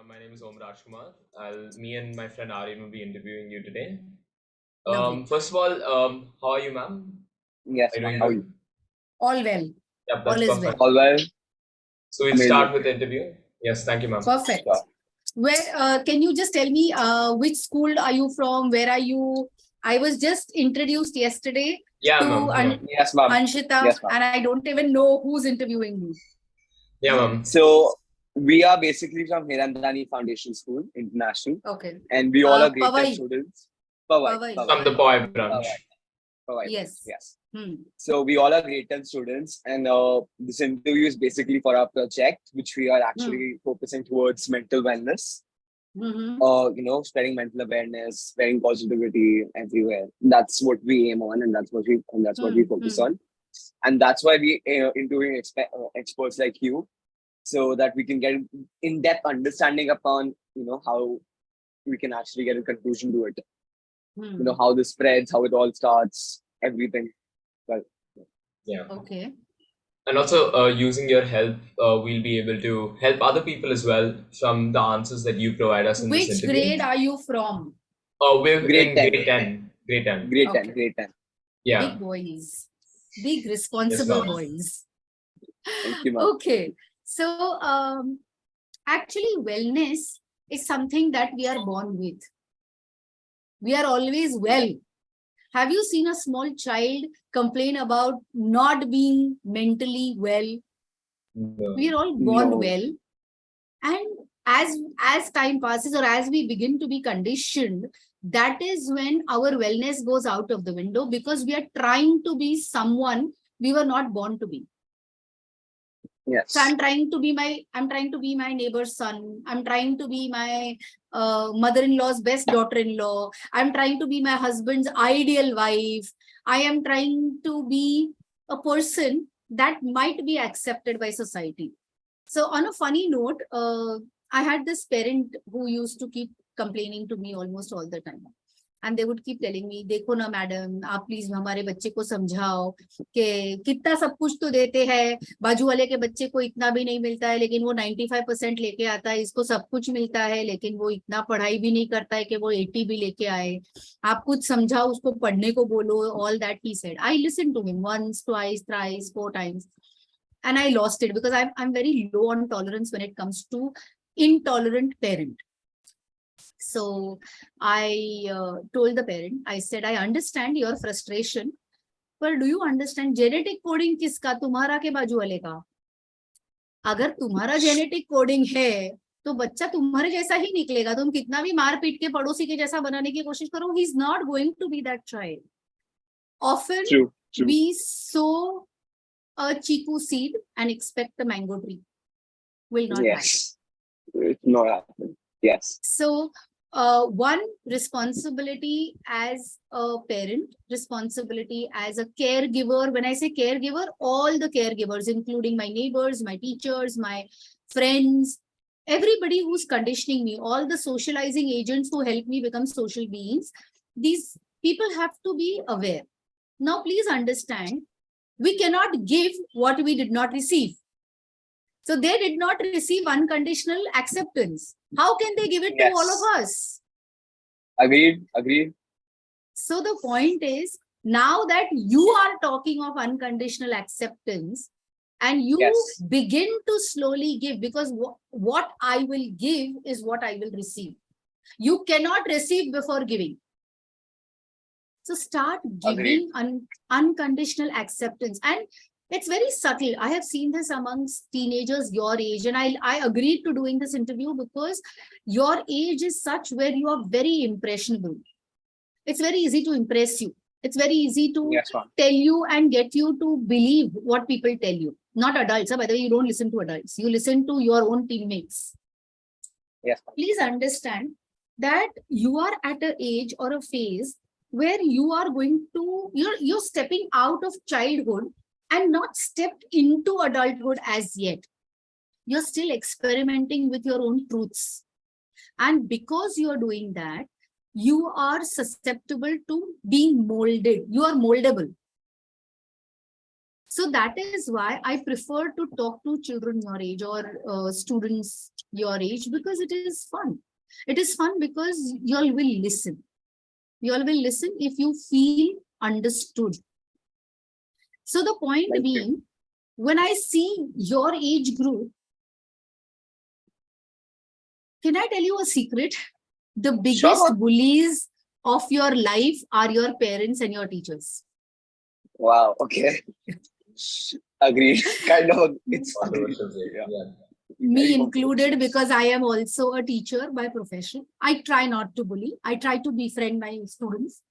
My name is Om Rajkumar. Me and my friend Aryan will be interviewing you today. Lovely. First of all, how are you, ma'am? Yes, Are you doing ma'am. How are good? you? All well. Yep, All that's is well. perfect. All well? So we'll Amazing. start with the interview. Yes, thank you, ma'am. Perfect. Sure. Where can you just tell me which school are you from? Where are you? I was just introduced yesterday Yeah, to ma'am. Yes, ma'am. Anshita, Yes, ma'am. and I don't even know who's interviewing me. Yeah, ma'am. So we are basically from Hirandani Foundation School International, Okay. and we all are great Powai. students. Powai. Powai. From the Powai branch. Powai. Yes. Yes. Hmm. So we all are great students, and this interview is basically for our project, which we are actually focusing towards mental wellness. Spreading mental awareness, spreading positivity everywhere. That's what we aim on, and that's what we focus on, and that's why we interviewing experts like you, so that we can get in-depth understanding upon how we can actually get a conclusion to it. How this spreads, how it all starts, everything. Well, Yeah. Okay. And also, using your help, we'll be able to help other people as well from the answers that you provide us in this Which interview. grade are you from? We're Grade in 10. grade 10. Grade 10. Grade 10. Okay. Grade 10. Yeah. Big boys. Big responsible ma'am. boys. Thank you, ma'am. Okay. So actually wellness is something that we are born with. We are always well. Have you seen a small child complain about not being mentally well? No. We are all born No. well. And as time passes or as we begin to be conditioned, that is when our wellness goes out of the window, because we are trying to be someone we were not born to be. Yes. So I'm trying to be my neighbor's son. I'm trying to be my mother-in-law's best daughter-in-law. I'm trying to be my husband's ideal wife. I am trying to be a person that might be accepted by society. So on a funny note, I had this parent who used to keep complaining to me almost all the time. And they would keep telling me, देखो ना madam, आप please हमारे बच्चे को समझाओ कि कितना सब कुछ तो देते हैं, बाजू वाले के बच्चे को इतना भी नहीं मिलता है, लेकिन वो 95% लेके आता है, इसको सब कुछ मिलता है, लेकिन वो इतना पढ़ाई भी नहीं करता है कि वो 80 भी लेके आए. आप कुछ समझाओ, उसको पढ़ने को बोलो. All that he said. I listened to him once, twice, thrice, 4 times. And I lost it because I'm very low on tolerance when it comes to intolerant parent. So I told the parent, I said, I understand your frustration, but do you understand genetic coding किसका? तुम्हारा के बाजू वाले का. अगर तुम्हारा genetic coding है, तो बच्चा तुम्हारे जैसा ही निकलेगा. तुम कितना भी मार पीट के पड़ोसी के जैसा बनाने की कोशिश करो, he's not going to be that child. Often True. we sow a chiku seed and expect a mango tree. Will not happen. Yes. It's not happening. Yes. So one responsibility as a parent, responsibility as a caregiver. When I say caregiver, all the caregivers, including my neighbors, my teachers, my friends, everybody who's conditioning me, all the socializing agents who help me become social beings, these people have to be aware. Now, please understand, we cannot give what we did not receive. So they did not receive unconditional acceptance. How can they give it to all of us? Agreed. So the point is, now that you are talking of unconditional acceptance and you begin to slowly give, because what I will give is what I will receive. You cannot receive before giving. So start giving unconditional acceptance. And it's very subtle. I have seen this amongst teenagers your age, and I agreed to doing this interview because your age is such where you are very impressionable. It's very easy to impress you. It's very easy to tell you and get you to believe what people tell you. Not adults. By the way, you don't listen to adults. You listen to your own teammates. Yes. Please understand that you are at an age or a phase where you are going to, you're stepping out of childhood and not stepped into adulthood as yet. You're still experimenting with your own truths. And because you're doing that, you are susceptible to being molded. You are moldable. So that is why I prefer to talk to children your age or students your age, because it is fun. It is fun because you all will listen. You all will listen if you feel understood. So the point Thank you. being, when I see your age group, can I tell you a secret? The biggest Sure. bullies of your life are your parents and your teachers. Wow. Okay. Agreed. Kind of. It's Controversial take. yeah. Yeah. Me Very included, controversial. because I am also a teacher by profession. I try not to bully. I try to befriend my students.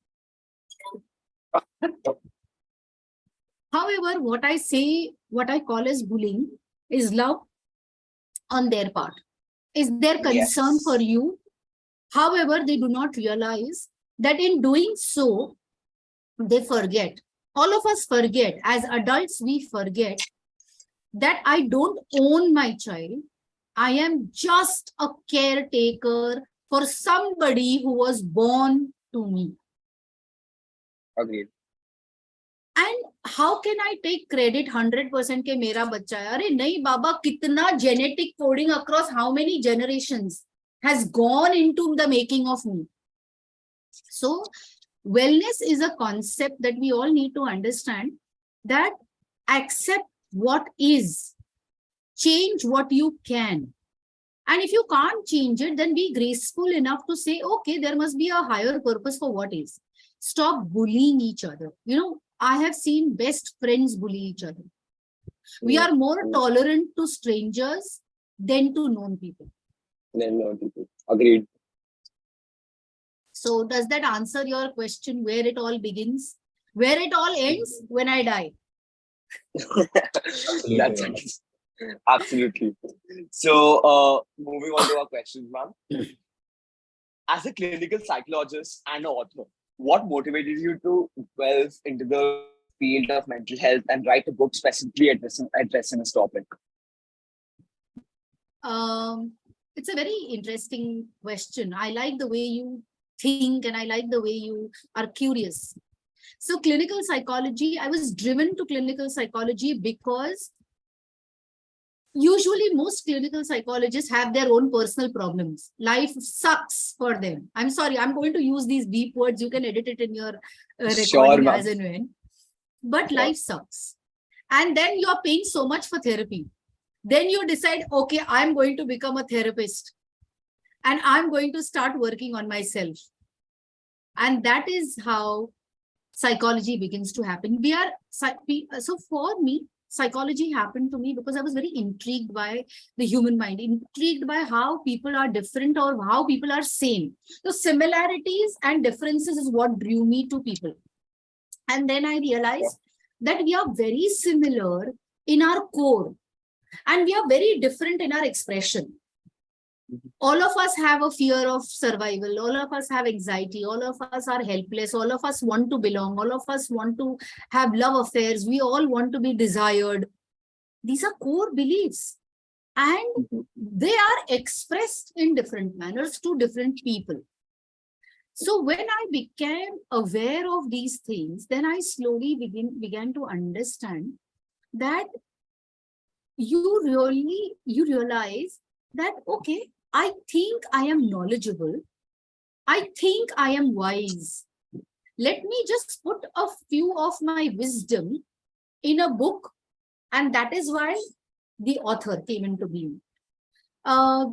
However, what I say, what I call as bullying, is love on their part. Is their concern for Yes. you. However, they do not realize that in doing so, they forget. All of us forget. As adults, we forget that I don't own my child. I am just a caretaker for somebody who was born to me. Agreed. And how can I take credit 100% के मेरा बच्चा है? अरे नहीं बाबा, कितना genetic coding across how many generations has gone into the making of me. So wellness is a concept that we all need to understand, that accept what is, change what you can. And if you can't change it, then be graceful enough to say, okay, there must be a higher purpose for what is. Stop bullying each other. You know, I have seen best friends bully each other. We are more tolerant to strangers than to known people. Then no people. Agreed. So does that answer your question, where it all begins? Where it all ends? When I die. That's ma'am. absolutely. So, moving on to our questions, ma'am. As a clinical psychologist and an author, what motivated you to delve into the field of mental health and write a book specifically addressing this topic? It's a very interesting question. I like the way you think and I like the way you are curious. So clinical psychology, I was driven to clinical psychology because usually most clinical psychologists have their own personal problems. Life sucks for them. I'm sorry, I'm going to use these beep words. You can edit it in your recording as and when. But life sucks. And then you're paying so much for therapy. Then you decide, okay, I'm going to become a therapist and I'm going to start working on myself. And that is how psychology begins to happen. So for me, psychology happened to me because I was very intrigued by the human mind, intrigued by how people are different or how people are same. So similarities and differences is what drew me to people. And then I realized that we are very similar in our core and we are very different in our expression. All of us have a fear of survival. All of us have anxiety. All of us are helpless. All of us want to belong. All of us want to have love affairs. We all want to be desired. These are core beliefs. And they are expressed in different manners to different people. So when I became aware of these things, then I slowly began to understand that you realize that, okay, I think I am knowledgeable. I think I am wise. Let me just put a few of my wisdom in a book. And that is why the author came into being. I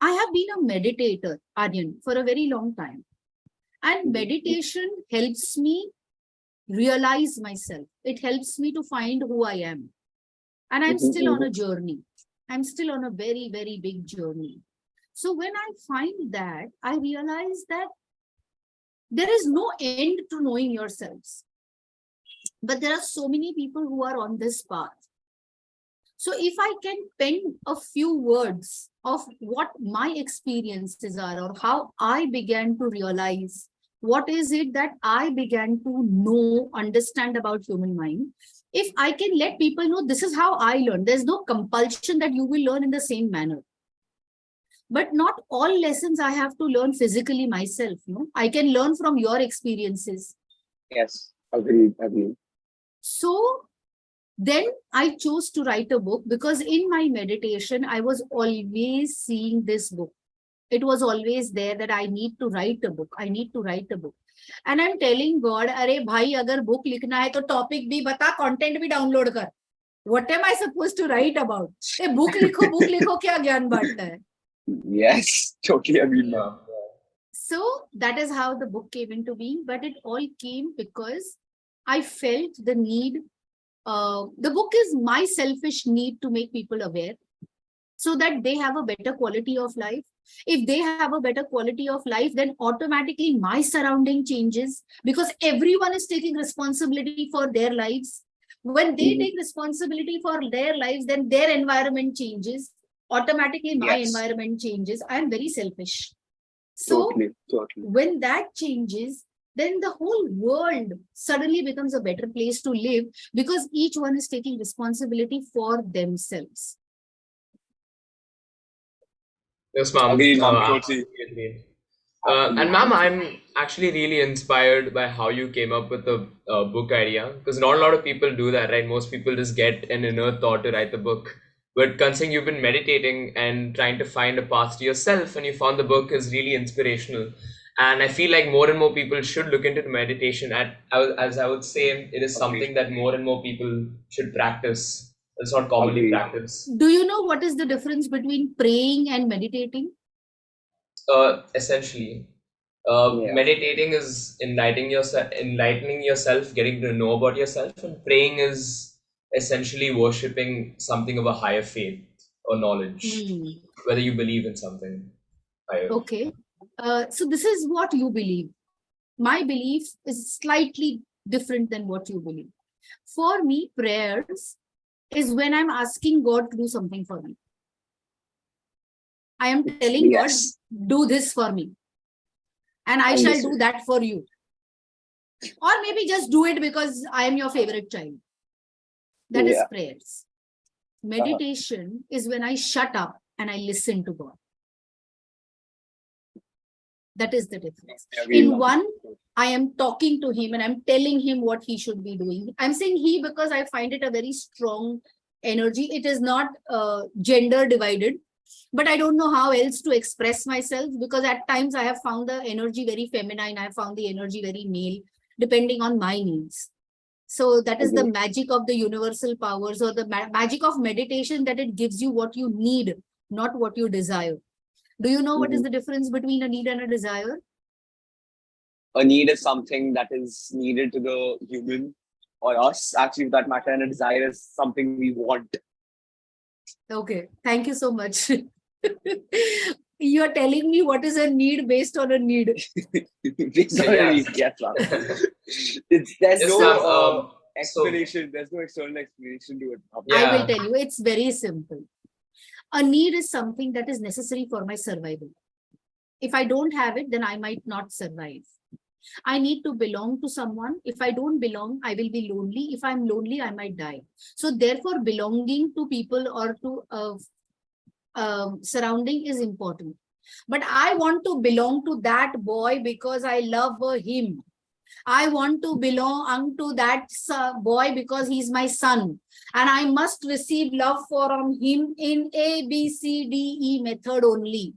have been a meditator, Aryan, for a very long time. And meditation helps me realize myself. It helps me to find who I am. And I'm still on a journey. I'm still on a very, very big journey. So when I find that, I realize that there is no end to knowing yourselves. But there are so many people who are on this path. So if I can pen a few words of what my experiences are or how I began to realize what is it that I began to know, understand about human mind. If I can let people know this is how I learned, there's no compulsion that you will learn in the same manner. But not all lessons I have to learn physically myself. No? I can learn from your experiences. Yes, agreed. So Then I chose to write a book because in my meditation, I was always seeing this book. It was always there that I need to write a book. I need to write a book. And I'm telling God, अरे भाई अगर book लिखना है तो topic भी बता, content भी download कर. What am I supposed to write about? book लिखो क्या ज्ञान बांटता है? Yes, totally agree. Yeah. So that is how the book came into being. But it all came because I felt the need. The book is my selfish need to make people aware so that they have a better quality of life. If they have a better quality of life, then automatically my surrounding changes because everyone is taking responsibility for their lives. When they take responsibility for their lives, then their environment changes. Automatically my environment changes. I am very selfish. So when that changes, then the whole world suddenly becomes a better place to live because each one is taking responsibility for themselves. Yes, ma'am. Agreed, ma'am. Absolutely agreed. And ma'am, I'm actually really inspired by how you came up with the book idea because not a lot of people do that, right? Most people just get an inner thought to write the book. But considering you've been meditating and trying to find a path to yourself and you found the book is really inspirational. And I feel like more and more people should look into meditation. As I would say, it is something that more and more people should practice. It's not commonly practiced. Do you know what is the difference between praying and meditating? Essentially, meditating is enlightening yourself, getting to know about yourself, and praying is essentially worshipping something of a higher faith or knowledge, whether you believe in something higher. Okay. So this is what you believe. My belief is slightly different than what you believe. For me, prayers is when I'm asking God to do something for me. I am telling God, do this for me. And I shall do that for you. Or maybe just do it because I am your favorite child. That is prayers. Meditation is when I shut up and I listen to God. That is the difference. In one, I am talking to him and I'm telling him what he should be doing. I'm saying he because I find it a very strong energy. It is not gender divided, but I don't know how else to express myself because at times I have found the energy very feminine. I have found the energy very male, depending on my needs. So that is the magic of the universal powers or the magic of meditation, that it gives you what you need, not what you desire. Do you know what is the difference between a need and a desire? A need is something that is needed to the human or us, actually, for that matter, and a desire is something we want. Okay, thank you so much. You are telling me what is a need based on a need. Based on a need, yes, there's no explanation. There's no external explanation to it. I will tell you, it's very simple. A need is something that is necessary for my survival. If I don't have it, then I might not survive. I need to belong to someone. If I don't belong, I will be lonely. If I'm lonely, I might die. So therefore, belonging to people or to surrounding is important. But I want to belong to that boy because I love him. I want to belong to that boy because he's my son. And I must receive love from him in A, B, C, D, E method only.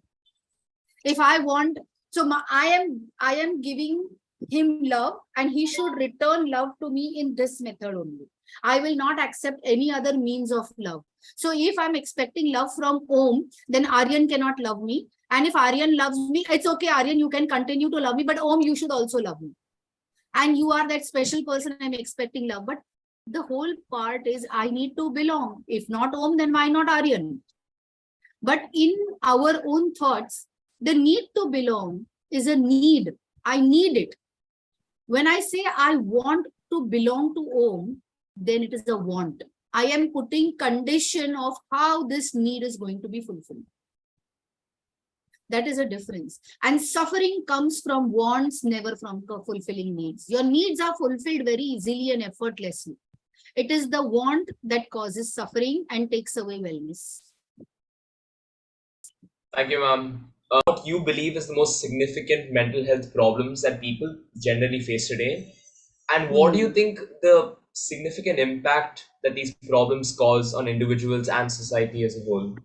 If I want, so I am giving him love and he should return love to me in this method only. I will not accept any other means of love. So if I'm expecting love from Om, then Aryan cannot love me. And if Aryan loves me, it's okay, Aryan, you can continue to love me, but Om, you should also love me. And you are that special person I'm expecting love. But the whole part is I need to belong. If not Om, then why not Aryan? But in our own thoughts, the need to belong is a need. I need it. When I say I want to belong to Om, then it is a want. I am putting condition of how this need is going to be fulfilled. That is a difference. And suffering comes from wants, never from fulfilling needs. Your needs are fulfilled very easily and effortlessly. It is the want that causes suffering and takes away wellness. Thank you, ma'am. What you believe is the most significant mental health problems that people generally face today? And what do you think the significant impact that these problems cause on individuals and society as a whole?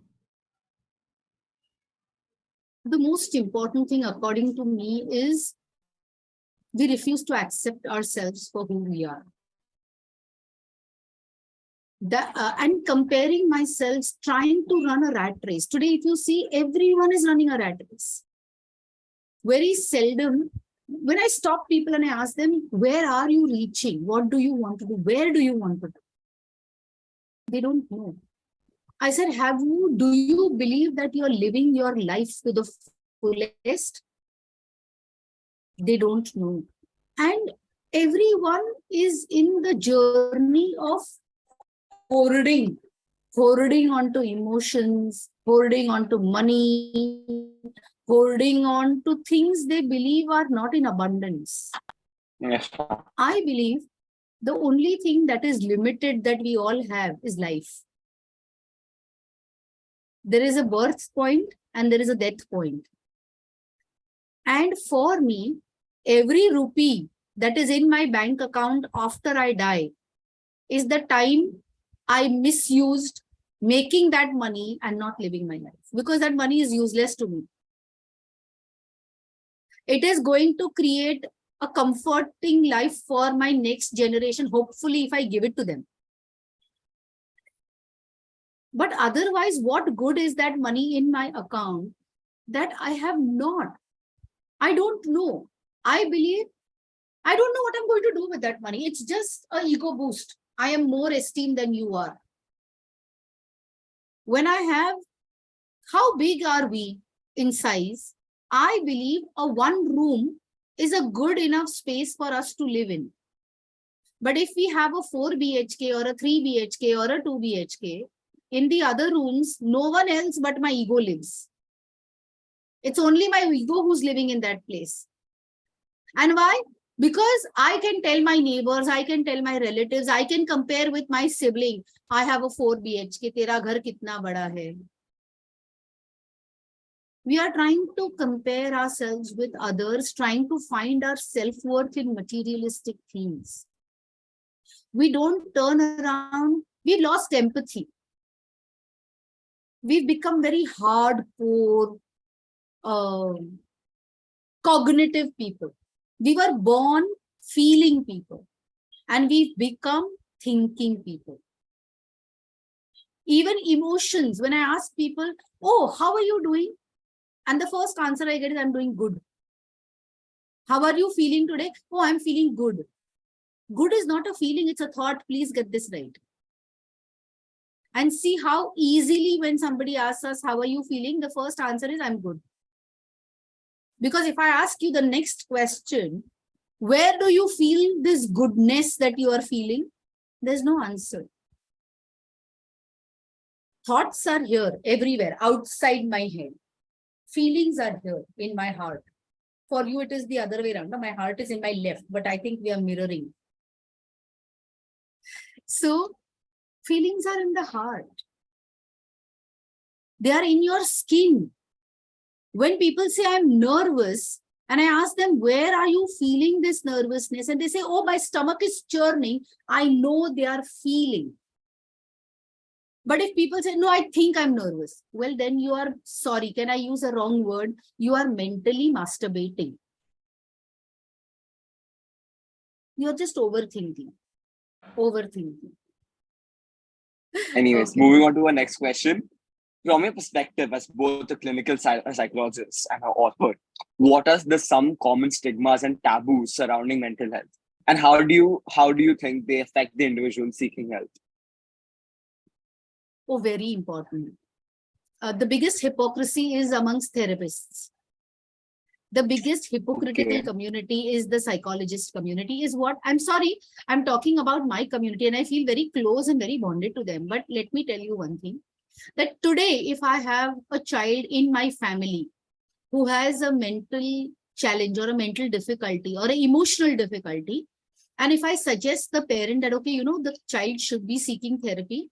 The most important thing, according to me, is we refuse to accept ourselves for who we are. And comparing myself, trying to run a rat race. Today, if you see, everyone is running a rat race. Very seldom, when I stop people and I ask them, where are you reaching? What do you want to do? Where do you want to do? They don't know. I said, do you believe that you're living your life to the fullest? They don't know. And everyone is in the journey of hoarding onto emotions, hoarding onto money, holding on to things they believe are not in abundance. Yes. I believe the only thing that is limited that we all have is life. There is a birth point and there is a death point. And for me, every rupee that is in my bank account after I die is the time I misused making that money and not living my life, because that money is useless to me. It is going to create a comforting life for my next generation, hopefully, if I give it to them. But otherwise, what good is that money in my account that I have not? I don't know. I believe I don't know what I'm going to do with that money. It's just an ego boost. I am more esteemed than you are. When I have, how big are we in size? I believe a one room is a good enough space for us to live in. But if we have a 4 BHK or a 3 BHK or a 2 BHK, in the other rooms, no one else but my ego lives. It's only my ego who's living in that place. And why? Because I can tell my neighbors, I can tell my relatives, I can compare with my sibling. I have a 4 BHK, tera ghar kitna bada hai? We are trying to compare ourselves with others, trying to find our self-worth in materialistic things. We don't turn around. We lost empathy. We've become very hardcore, cognitive people. We were born feeling people, and we've become thinking people. Even emotions, when I ask people, oh, how are you doing? And the first answer I get is, I'm doing good. How are you feeling today? Oh, I'm feeling good. Good is not a feeling, it's a thought. Please get this right. And see how easily when somebody asks us, how are you feeling? The first answer is, I'm good. Because if I ask you the next question, where do you feel this goodness that you are feeling? There's no answer. Thoughts are here, everywhere, outside my head. Feelings are here in my heart. For you, it is the other way around. My heart is in my left, but I think we are mirroring. So, feelings are in the heart. They are in your skin. When people say, I'm nervous, and I ask them, where are you feeling this nervousness? And they say, oh, my stomach is churning. I know they are feeling. But if people say, no, I think I'm nervous. Well, then you are, sorry, can I use a wrong word? You are mentally masturbating. You're just overthinking. Anyways, Okay. moving on to our next question. From your perspective as both a clinical psychologist and an author, what are some common stigmas and taboos surrounding mental health? And how do you think they affect the individual seeking help? Oh, very important. The biggest hypocrisy is amongst therapists. The biggest hypocritical community is the psychologist community. Is what I'm sorry, I'm talking about my community and I feel very close and very bonded to them. But let me tell you one thing, that today, if I have a child in my family who has a mental challenge or a mental difficulty or an emotional difficulty, and if I suggest the parent that, okay, the child should be seeking therapy,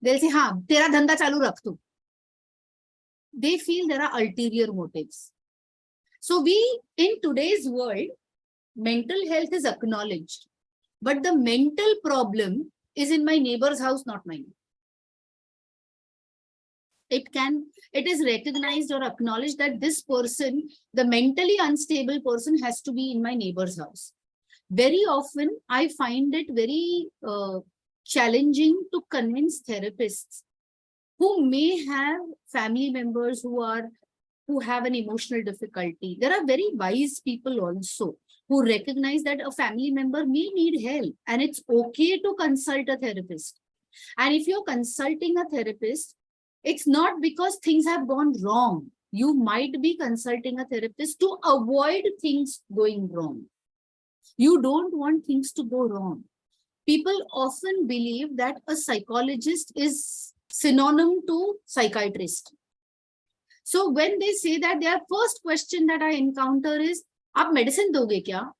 they'll say, ha, tera dhanda chalu rakh tu. They feel there are ulterior motives. So in today's world, mental health is acknowledged, but the mental problem is in my neighbor's house, not mine. It is recognized or acknowledged that this person, the mentally unstable person, has to be in my neighbor's house. Very often, I find it very challenging to convince therapists who may have family members who have an emotional difficulty. There are very wise people also who recognize that a family member may need help and it's okay to consult a therapist. And if you're consulting a therapist, it's not because things have gone wrong. You might be consulting a therapist to avoid things going wrong. You don't want things to go wrong. People often believe that a psychologist is synonym to psychiatrist. So when they say that, their first question that I encounter is, "Aap medicine doge kya?"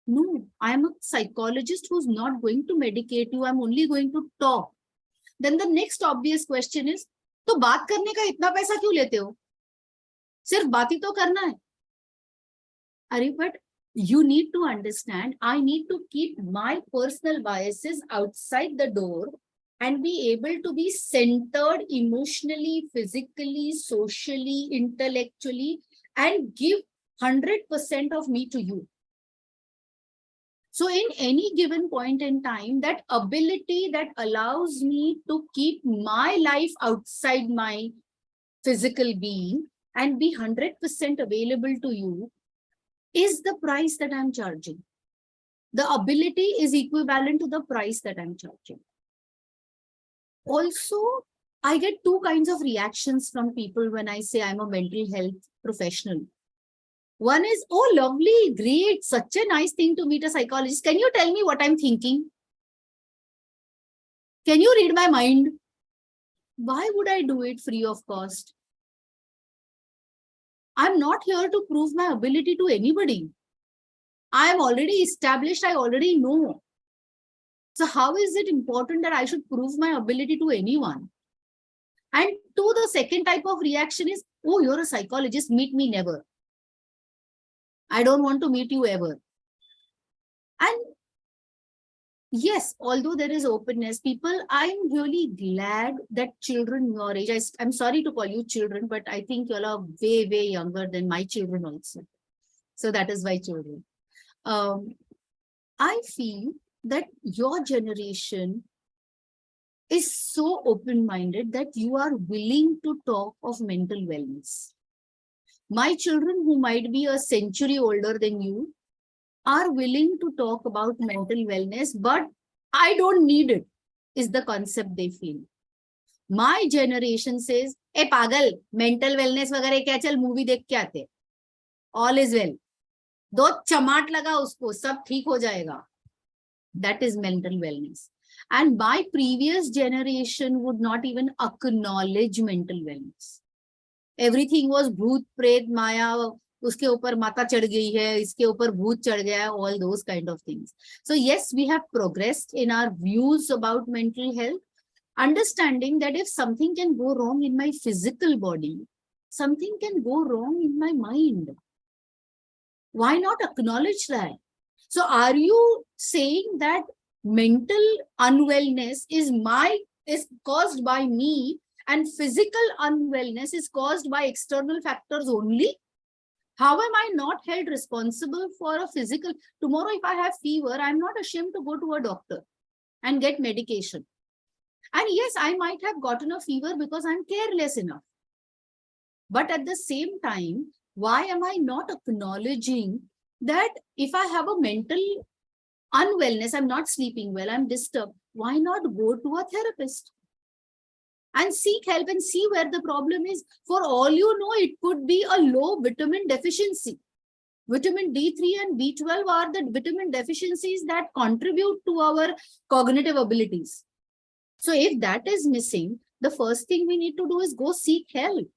No, I am a psychologist who's not going to medicate you. I'm only going to talk. Then the next obvious question is, तो बात करने का इतना पैसा क्यों लेते हो? सिर्फ बात ही तो करना है. अरे, but you need to understand, I need to keep my personal biases outside the door and be able to be centered emotionally, physically, socially, intellectually, and give 100% of me to you. So in any given point in time, that ability that allows me to keep my life outside my physical being and be 100% available to you is the price that I'm charging. The ability is equivalent to the price that I'm charging. Also, I get two kinds of reactions from people when I say I'm a mental health professional. One is, "Oh, lovely, great, such a nice thing to meet a psychologist. Can you tell me what I'm thinking? Can you read my mind?" Why would I do it free of cost? I'm not here to prove my ability to anybody. I am already established, I already know. So how is it important that I should prove my ability to anyone? And to the second type of reaction is, "Oh, you're a psychologist, meet me never. I don't want to meet you ever." And yes, although there is openness, people, I'm really glad that children your age, I'm sorry to call you children, but I think you all are way, way younger than my children also. So that is why children. I feel that your generation is so open-minded that you are willing to talk of mental wellness. My children, who might be a century older than you, are willing to talk about mental wellness, but I don't need it, is the concept they feel. My generation says, "ए पागल, mental wellness वगैरह क्या, चल movie देख के आते, all is well, दो चमाट लगा उसको, सब ठीक हो जाएगा." That is mental wellness. And my previous generation would not even acknowledge mental wellness. Everything was bhoot, pret, maya, uske upar mata chad gayi hai, iske upar bhoot chad gaya hai, all those kind of things. So yes, we have progressed in our views about mental health, understanding that if something can go wrong in my physical body, something can go wrong in my mind. Why not acknowledge that? So are you saying that mental unwellness is caused by me and physical unwellness is caused by external factors only? How am I not held responsible for a physical? Tomorrow, if I have fever, I'm not ashamed to go to a doctor and get medication. And yes, I might have gotten a fever because I'm careless enough. But at the same time, why am I not acknowledging that if I have a mental unwellness, I'm not sleeping well, I'm disturbed, why not go to a therapist and seek help and see where the problem is? For all you know, it could be a low vitamin deficiency. Vitamin D3 and B12 are the vitamin deficiencies that contribute to our cognitive abilities. So if that is missing, the first thing we need to do is go seek help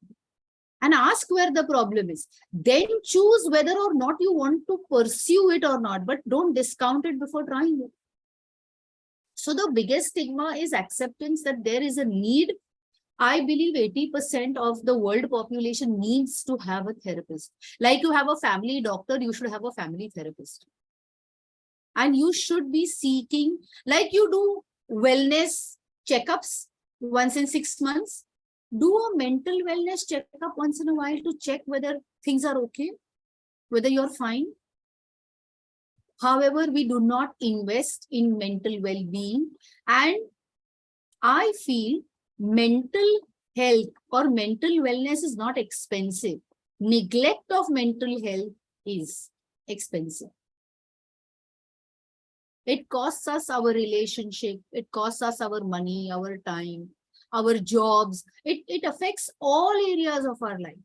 and ask where the problem is. Then choose whether or not you want to pursue it or not, but don't discount it before trying it. So the biggest stigma is acceptance that there is a need. I believe 80% of the world population needs to have a therapist. Like you have a family doctor, you should have a family therapist. And you should be seeking, like you do wellness checkups once in 6 months. Do a mental wellness checkup once in a while to check whether things are okay, whether you're fine. However, we do not invest in mental well-being, and I feel mental health or mental wellness is not expensive. Neglect of mental health is expensive. It costs us our relationship, it costs us our money, our time, our jobs. It affects all areas of our life.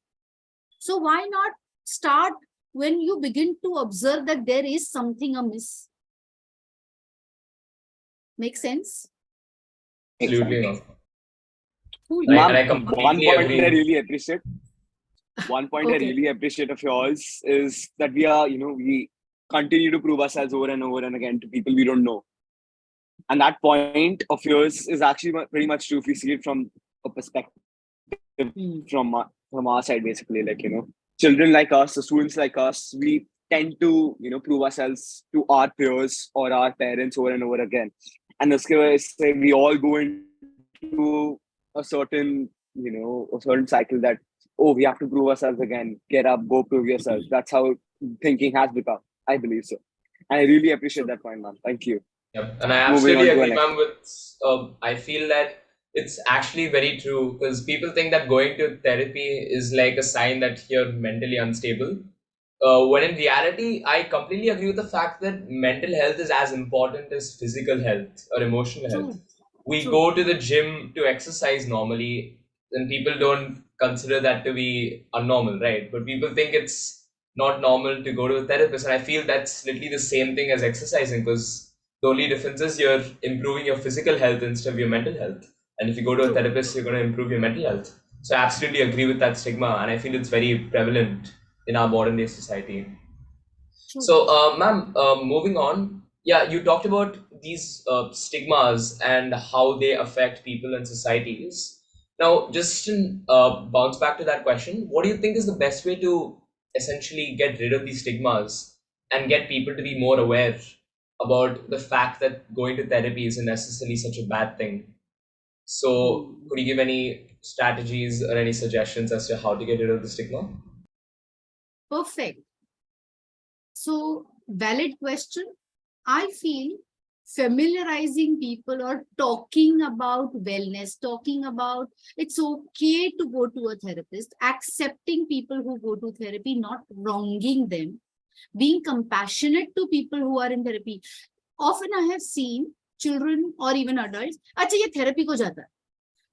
So why not start when you begin to observe that there is something amiss? Make sense? Absolutely Exactly. not. Cool. And I Ma'am, one completely point I agree. really appreciate. One point I Okay. really appreciate of yours is that we are, we continue to prove ourselves over and over and again to people we don't know. And that point of yours is actually pretty much true if we see it from a perspective Hmm. from our side, basically. Like, children like us, the students like us, we tend to, prove ourselves to our peers or our parents over and over again. And that's why I say we all go into a certain, a certain cycle that, oh, we have to prove ourselves again, get up, go prove yourself. That's how thinking has become. I believe so. And I really appreciate True. that point, man. Thank you. Yep. And I Moving absolutely on to our agree, next. ma'am, with I feel that it's actually very true because people think that going to therapy is like a sign that you're mentally unstable. When in reality, I completely agree with the fact that mental health is as important as physical health or emotional health. True. We True. go to the gym to exercise normally, and people don't consider that to be unnormal, right? But people think it's not normal to go to a therapist, and I feel that's literally the same thing as exercising because the only difference is you're improving your physical health instead of your mental health. And if you go to a True. therapist, you're going to improve your mental health. So I absolutely agree with that stigma, and I feel it's very prevalent in our modern day society. True. So, ma'am, moving on. Yeah, you talked about these stigmas and how they affect people and societies. Now, just to bounce back to that question, what do you think is the best way to essentially get rid of these stigmas and get people to be more aware about the fact that going to therapy isn't necessarily such a bad thing? So, Hmm. could you give any strategies or any suggestions as to how to get rid of the stigma? Perfect. So, valid question. I feel familiarizing people or talking about wellness, talking about it's okay to go to a therapist, accepting people who go to therapy, not wronging them, being compassionate to people who are in therapy. Often I have seen children or even adults, अच्छा ये therapy को जाता है.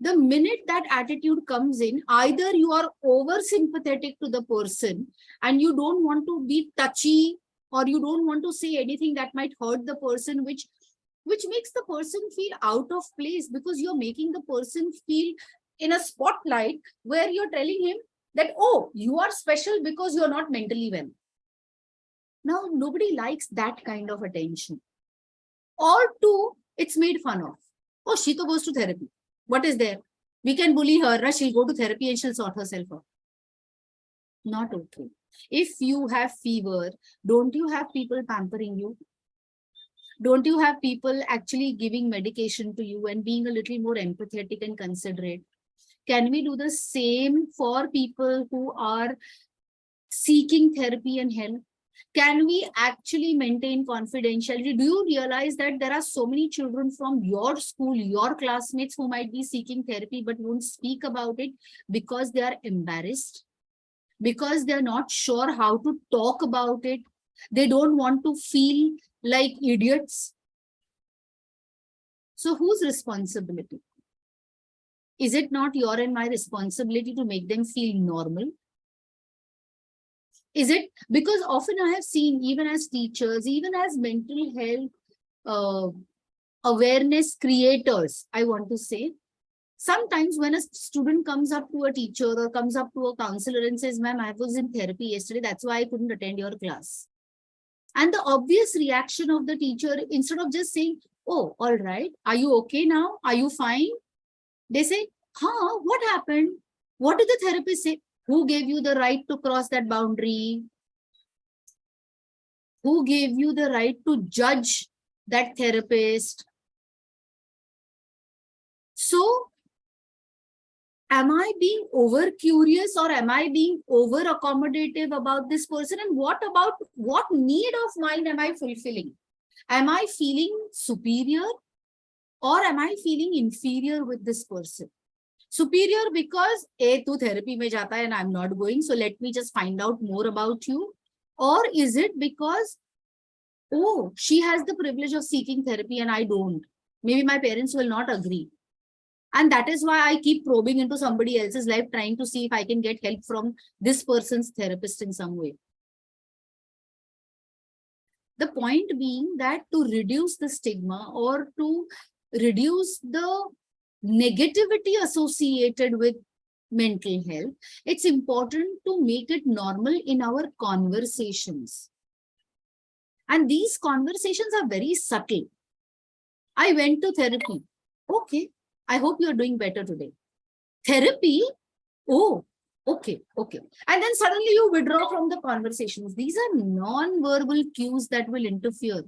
The minute that attitude comes in, either you are over sympathetic to the person and you don't want to be touchy, or you don't want to say anything that might hurt the person, which makes the person feel out of place because you're making the person feel in a spotlight where you're telling him that, oh, you are special because you're not mentally well. Now, nobody likes that kind of attention. Or two, it's made fun of. Oh, she goes to therapy. What is there? We can bully her, right? She'll go to therapy and she'll sort herself out. Not okay. If you have fever, don't you have people pampering you? Don't you have people actually giving medication to you and being a little more empathetic and considerate? Can we do the same for people who are seeking therapy and help? Can we actually maintain confidentiality? Do you realize that there are so many children from your school, your classmates who might be seeking therapy but won't speak about it because they are embarrassed, because they're not sure how to talk about it? They don't want to feel like idiots. So whose responsibility? Is it not your and my responsibility to make them feel normal? Is it because often I have seen, even as teachers, even as mental health uh, awareness creators, I want to say, sometimes when a student comes up to a teacher or comes up to a counselor and says, ma'am, I was in therapy yesterday, that's why I couldn't attend your class. And the obvious reaction of the teacher, instead of just saying, oh, all right, are you okay now? Are you fine? They say, huh, what happened? What did the therapist say? Who gave you the right to cross that boundary? Who gave you the right to judge that therapist? So am I being over curious or am I being over accommodative about this person? And what need of mine am I fulfilling? Am I feeling superior or am I feeling inferior with this person? Superior because tu therapy mein jata hai and I'm not going, so let me just find out more about you. Or is it because, oh, she has the privilege of seeking therapy and I don't. Maybe my parents will not agree. And that is why I keep probing into somebody else's life, trying to see if I can get help from this person's therapist in some way. The point being that to reduce the stigma or to reduce the negativity associated with mental health, it's important to make it normal in our conversations. And these conversations are very subtle. I went to therapy. Okay, I hope you're doing better today. Therapy? Oh, okay. And then suddenly you withdraw from the conversations. These are non-verbal cues that will interfere.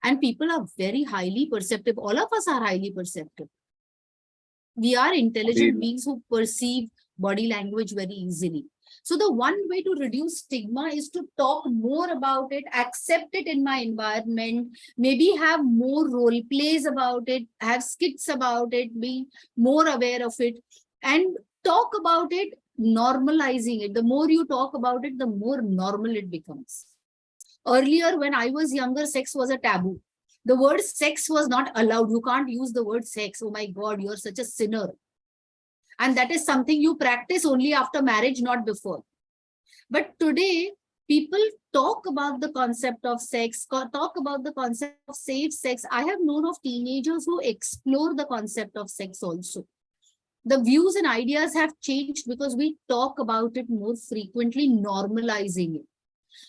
And people are very highly perceptive. All of us are highly perceptive. We are intelligent beings who perceive body language very easily. So the one way to reduce stigma is to talk more about it, accept it in my environment, maybe have more role plays about it, have skits about it, be more aware of it, and talk about it, normalizing it. The more you talk about it, the more normal it becomes. Earlier, when I was younger, sex was a taboo. The word sex was not allowed. You can't use the word sex. Oh my God, you're such a sinner. And that is something you practice only after marriage, not before. But today, people talk about the concept of sex, talk about the concept of safe sex. I have known of teenagers who explore the concept of sex also. The views and ideas have changed because we talk about it more frequently, normalizing it.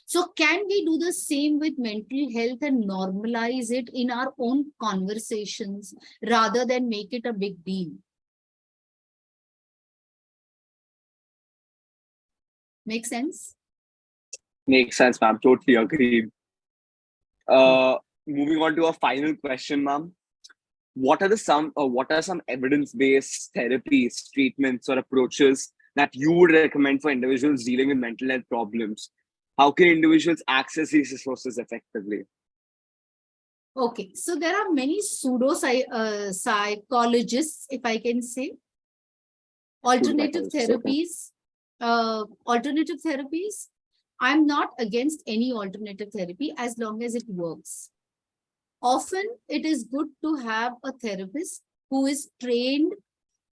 So can we do the same with mental health and normalize it in our own conversations rather than make it a big deal? Make sense? Makes sense, ma'am. Totally agreed. Moving on to a final question, ma'am. What are some evidence-based therapies, treatments, or approaches that you would recommend for individuals dealing with mental health problems? How can individuals access these resources effectively? Okay, so there are many psychologists, if I can say, alternative therapies. I'm not against any alternative therapy as long as it works. Often it is good to have a therapist who is trained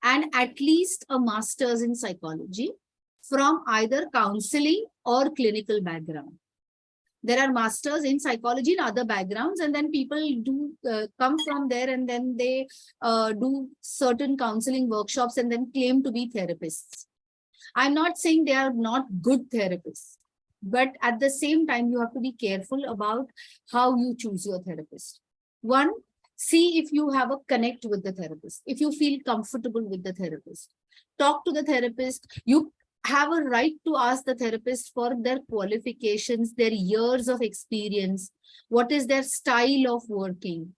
and at least a master's in psychology from either counseling or clinical background. There are masters in psychology in other backgrounds, and then people do come from there and then they do certain counseling workshops and then claim to be therapists. I'm not saying they are not good therapists, but at the same time, you have to be careful about how you choose your therapist. One, see if you have a connect with the therapist, if you feel comfortable with the therapist. Talk to the therapist. You have a right to ask the therapist for their qualifications, their years of experience, what is their style of working.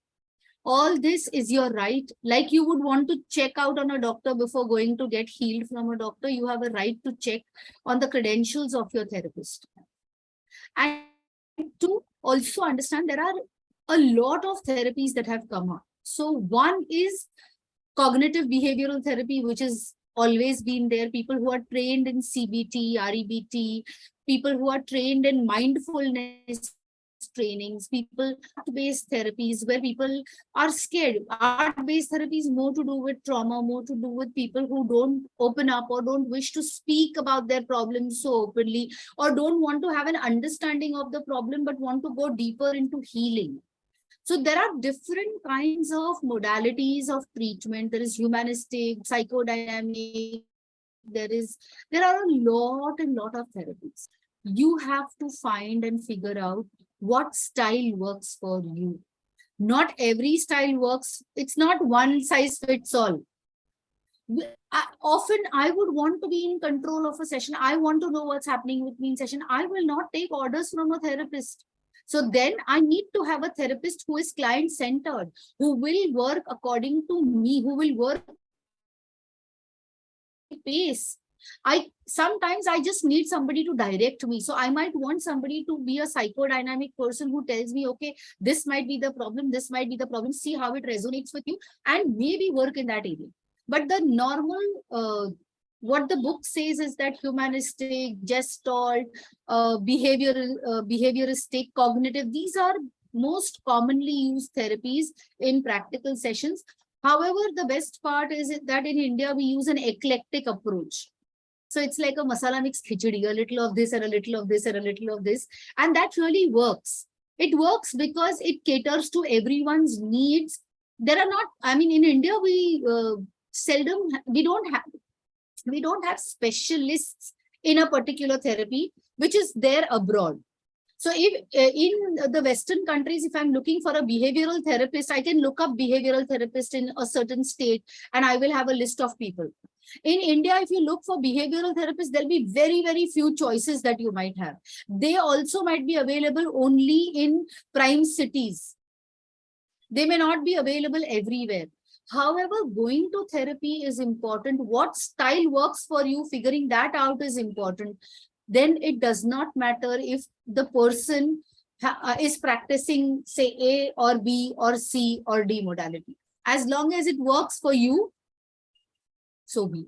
All this is your right. Like you would want to check out on a doctor before going to get healed from a doctor, you have a right to check on the credentials of your therapist. And to also understand, there are a lot of therapies that have come up. So one is cognitive behavioral therapy, which has always been there. People who are trained in CBT, REBT, people who are trained in mindfulness trainings, people art-based therapies where people are scared. Art-based therapy is more to do with trauma, more to do with people who don't open up or don't wish to speak about their problems so openly, or don't want to have an understanding of the problem but want to go deeper into healing. So there are different kinds of modalities of treatment. There is humanistic, psychodynamic, there are a lot of therapies. You have to find and figure out what style works for you. Not every style works. It's not one size fits all. Often I would want to be in control of a session. I want to know what's happening with me in session. I will not take orders from a therapist. So then I need to have a therapist who is client-centered, who will work according to me, who will work pace. Sometimes I just need somebody to direct me. So I might want somebody to be a psychodynamic person who tells me, okay, this might be the problem, this might be the problem, see how it resonates with you, and maybe work in that area. But the normal, what the book says is that humanistic, gestalt, behavioristic, cognitive, these are most commonly used therapies in practical sessions. However, the best part is that in India, we use an eclectic approach. So it's like a masala mix khichdi, a little of this and a little of this and a little of this. And that really works. It works because it caters to everyone's needs. There are not, I mean, in India, we we don't have specialists in a particular therapy, which is there abroad. So if in the Western countries, if I'm looking for a behavioral therapist, I can look up behavioral therapist in a certain state and I will have a list of people. In India, if you look for behavioral therapists, there'll be very, very few choices that you might have. They also might be available only in prime cities. They may not be available everywhere. However, going to therapy is important. What style works for you, figuring that out is important. Then it does not matter if the person is practicing, say, A or B or C or D modality. As long as it works for you, so be it.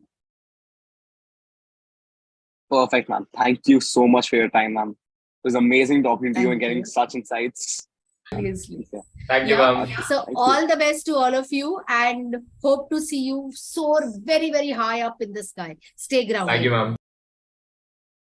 Perfect, ma'am. Thank you so much for your time, ma'am. It was amazing talking to you and Thank getting you. such insights. Obviously. Thank you, Yeah. ma'am. So Thank all you. the best to all of you, and hope to see you soar very, very high up in the sky. Stay grounded. Thank you, ma'am.